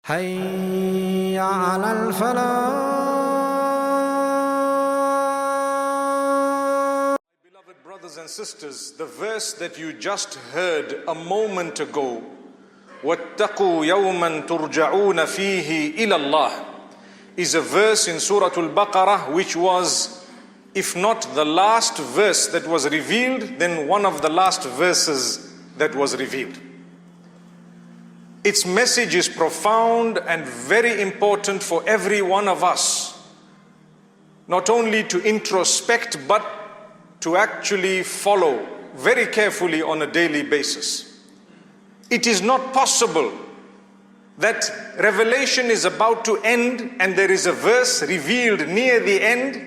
حي على الفلاح. Beloved brothers and sisters, the verse that you just heard a moment ago, وَاتَّقُوا يَوْمًا تُرْجَعُونَ فِيهِ إِلَى اللَّهِ, is a verse in Surah Al-Baqarah which was, if not the last verse that was revealed, then one of the last verses that was revealed. Its message is profound and very important for every one of us, not only to introspect but to actually follow very carefully on a daily basis. It is not possible that revelation is about to end and there is a verse revealed near the end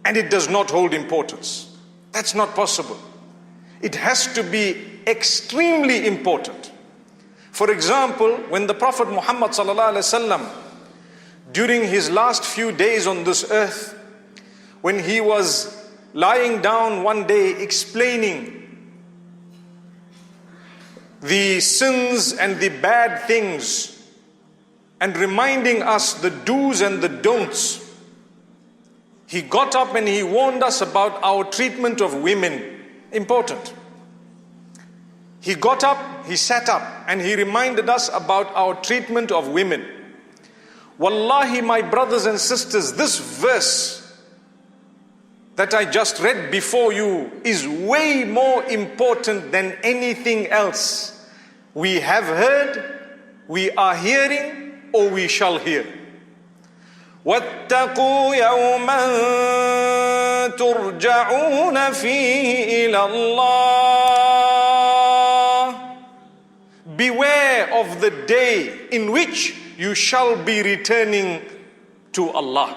and it does not hold importance. That's not possible. It has to be extremely important. For example, when the Prophet Muhammad ﷺ, during his last few days on this earth, when he was lying down one day explaining the sins and the bad things and reminding us the do's and the don'ts, he got up and he warned us about our treatment of women. Important. He got up, he sat up, and he reminded us about our treatment of women. Wallahi, my brothers and sisters, this verse that I just read before you is way more important than anything else we have heard, we are hearing, or we shall hear. وَاتَّقُوا يَوْمًا تُرْجَعُونَ فِيهِ إِلَى اللَّهِ. Beware of the day in which you shall be returning to Allah.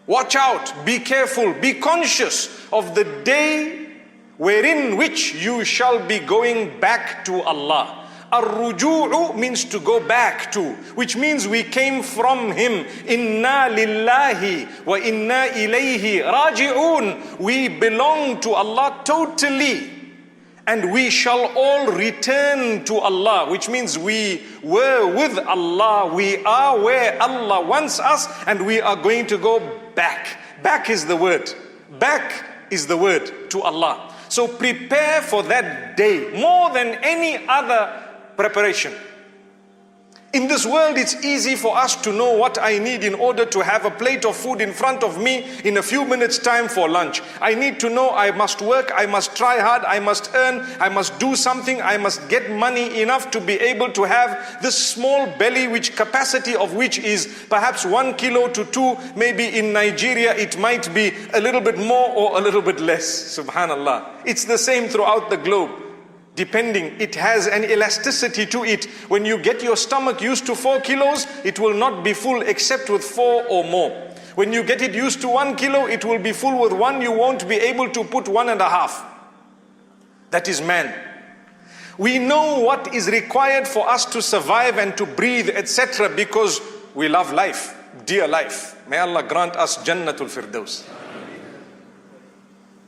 Watch out, be careful, be conscious of the day wherein which you shall be going back to Allah. Ar-ruju'u means to go back to, which means we came from Him. Inna lillahi wa inna ilayhi raji'un. We belong to Allah totally. And we shall all return to Allah, which means we were with Allah, we are where Allah wants us, and we are going to go back. Back is the word. Back is the word to Allah. So prepare for that day more than any other preparation. In this world, it's easy for us to know what I need in order to have a plate of food in front of me in a few minutes' time for lunch. I need to know I must work, I must try hard, I must earn, I must do something, I must get money enough to be able to have this small belly, which capacity of which is perhaps 1 kilo to 2. Maybe in Nigeria it might be a little bit more or a little bit less. Subhanallah. It's the same throughout the globe. Depending, it has an elasticity to it. When you get your stomach used to 4 kilos, it will not be full except with 4 or more. When you get it used to 1 kilo, it will be full with 1. You won't be able to put 1.5. That is man. We know what is required for us to survive and to breathe, etc., because we love life, dear life. May Allah grant us Jannatul Firdaus.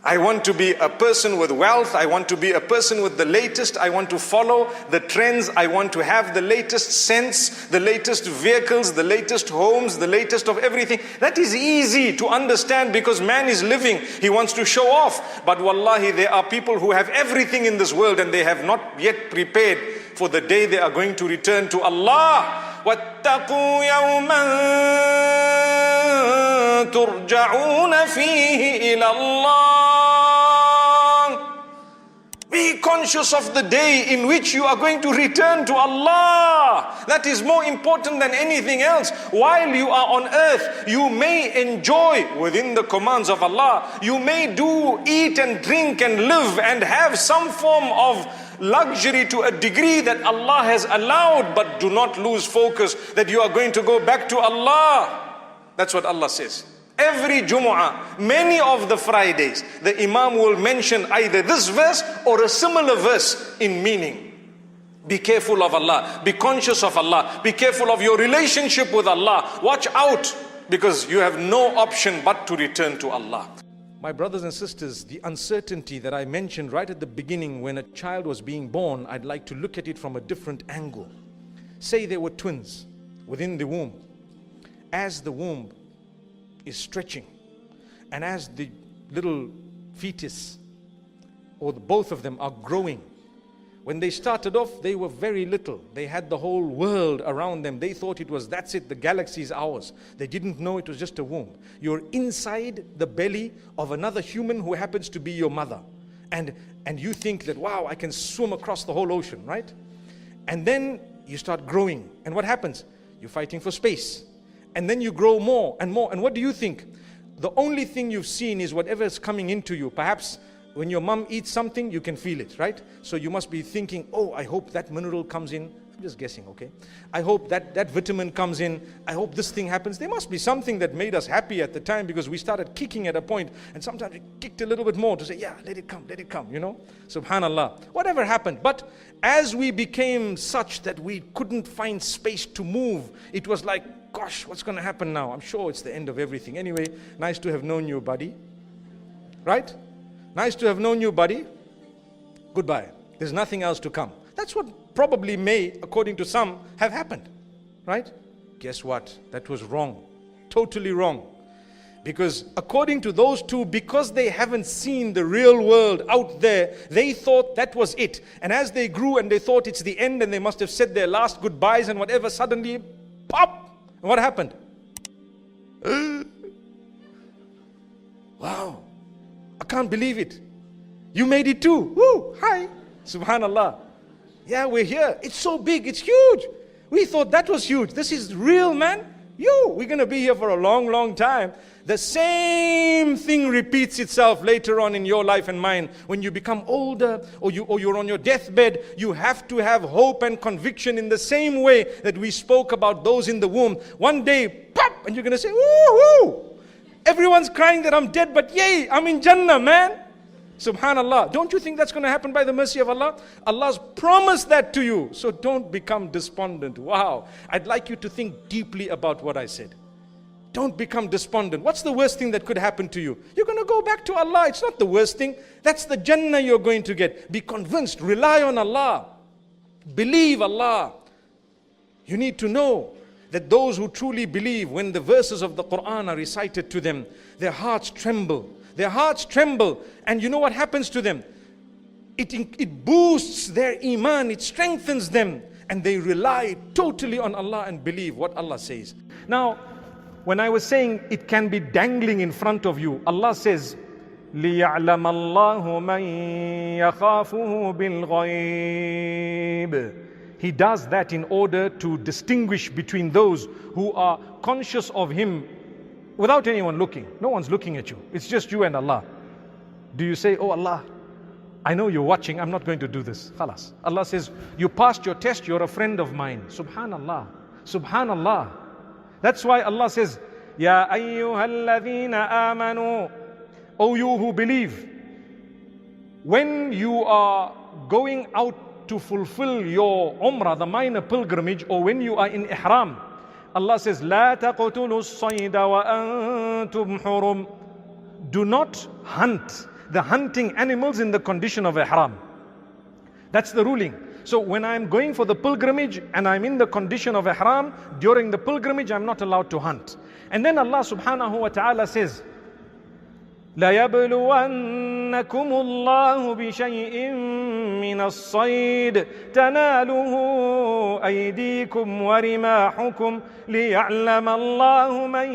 I want to be a person with wealth. I want to be a person with the latest. I want to follow the trends. I want to have the latest scents, the latest vehicles, the latest homes, the latest of everything. That is easy to understand because man is living. He wants to show off. But wallahi, there are people who have everything in this world and they have not yet prepared for the day they are going to return to Allah. وَاتَّقُوا يَوْمًا تُرْجَعُونَ فِيهِ إِلَى اللَّهِ. Be conscious of the day in which you are going to return to Allah. That is more important than anything else. While you are on earth, you may enjoy within the commands of Allah. You may do, eat and drink and live and have some form of luxury to a degree that Allah has allowed, but do not lose focus that you are going to go back to Allah. That's what Allah says. Every Jumu'ah, many of the Fridays, the Imam will mention either this verse or a similar verse in meaning. Be careful of Allah. Be conscious of Allah. Be careful of your relationship with Allah. Watch out, because you have no option but to return to Allah. My brothers and sisters, the uncertainty that I mentioned right at the beginning when a child was being born, I'd like to look at it from a different angle. Say there were twins within the womb. As the womb is stretching, and as the little fetus, or both of them are growing, when they started off, they were very little. They had the whole world around them. They thought it was, that's it, the galaxy is ours. They didn't know it was just a womb. You're inside the belly of another human who happens to be your mother. And you think that, wow, I can swim across the whole ocean, right? And then you start growing. And what happens? You're fighting for space. And then you grow more and more. And what do you think? The only thing you've seen is whatever is coming into you. Perhaps when your mom eats something, you can feel it, right? So you must be thinking, oh, I hope that mineral comes in. I'm just guessing, okay? I hope that vitamin comes in. I hope this thing happens. There must be something that made us happy at the time, because we started kicking at a point, and sometimes we kicked a little bit more to say, yeah, let it come, you know? Subhanallah. Whatever happened. But as we became such that we couldn't find space to move, it was like, gosh, what's going to happen now? I'm sure it's the end of everything. Anyway, nice to have known you, buddy. Right? Nice to have known you, buddy. Goodbye. There's nothing else to come. That's what probably may, according to some, have happened. Right? Guess what? That was wrong. Totally wrong. Because according to those two, because they haven't seen the real world out there, they thought that was it. And as they grew and they thought it's the end, and they must have said their last goodbyes and whatever, suddenly, pop! And what happened? Wow. I can't believe it. You made it too. Woo! Hi. Subhanallah. Yeah, we're here. It's so big. It's huge. We thought that was huge. This is real, man. We're going to be here for a long, long time. The same thing repeats itself later on in your life and mine. When you become older, or you're on your deathbed, you have to have hope and conviction in the same way that we spoke about those in the womb. One day, pop, and you're going to say, woo-hoo! Everyone's crying that I'm dead, but yay, I'm in Jannah, man. Subhanallah. Don't you think that's going to happen by the mercy of Allah? Allah's promised that to you. So don't become despondent. Wow. I'd like you to think deeply about what I said. Don't become despondent. What's the worst thing that could happen to you? You're going to go back to Allah. It's not the worst thing. That's the Jannah you're going to get. Be convinced. Rely on Allah. Believe Allah. You need to know that those who truly believe, when the verses of the Quran are recited to them, their hearts tremble. Their hearts tremble. And you know what happens to them? It boosts their iman. It strengthens them. And they rely totally on Allah and believe what Allah says. Now, when I was saying it can be dangling in front of you, Allah says, لِيَعْلَمَ اللَّهُ مَنْ يَخَافُهُ بِالْغَيْبِ. He does that in order to distinguish between those who are conscious of Him without anyone looking. No one's looking at you. It's just you and Allah. Do you say, oh Allah, I know you're watching, I'm not going to do this. Khalas. Allah says, you passed your test, you're a friend of mine. Subhanallah. Subhanallah. That's why Allah says, Ya ayyuhalladhina amanu, O you who believe, when you are going out to fulfill your umrah, the minor pilgrimage, or when you are in ihram, Allah says, لا تقتلوا الصيد وأنتم حرم. Do not hunt the hunting animals in the condition of ihram. That's the ruling. So when I'm going for the pilgrimage and I'm in the condition of ihram, during the pilgrimage I'm not allowed to hunt. And then Allah subhanahu wa ta'ala says, لَيَبْلُوَنَّكُمُ اللَّهُ بِشَيْءٍ مِّنَ الصَّيْدِ تَنَالُهُ أَيْدِيكُمْ وَرِمَاحُكُمْ لِيَعْلَمَ اللَّهُ مَن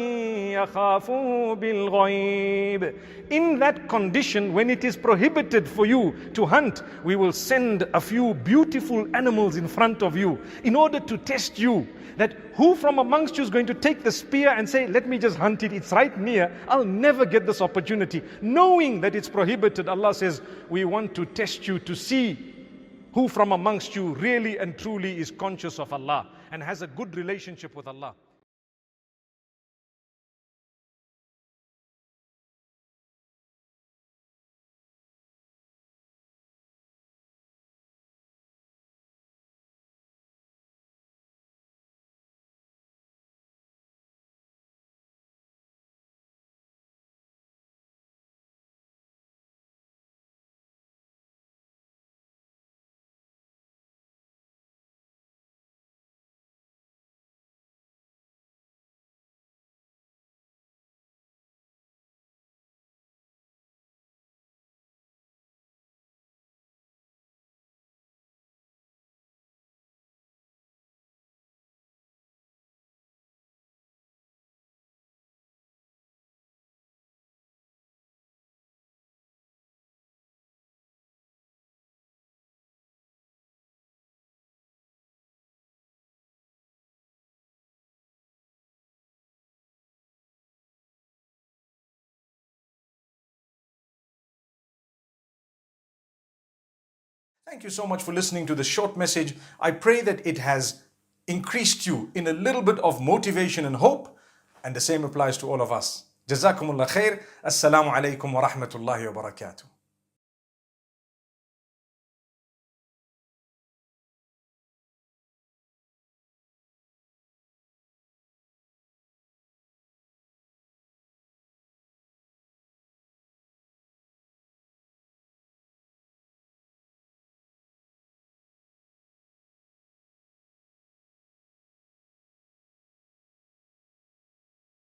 يَخَافُهُ بِالْغَيْبِ. In that condition, when it is prohibited for you to hunt, we will send a few beautiful animals in front of you in order to test you, that who from amongst you is going to take the spear and say, let me just hunt it, it's right near, I'll never get this opportunity. Knowing that it's prohibited, Allah says, we want to test you to see who from amongst you really and truly is conscious of Allah and has a good relationship with Allah. Thank you so much for listening to this short message. I pray that it has increased you in a little bit of motivation and hope, and the same applies to all of us. Jazakumullah khair. Assalamu alaikum wa rahmatullahi wa barakatuh.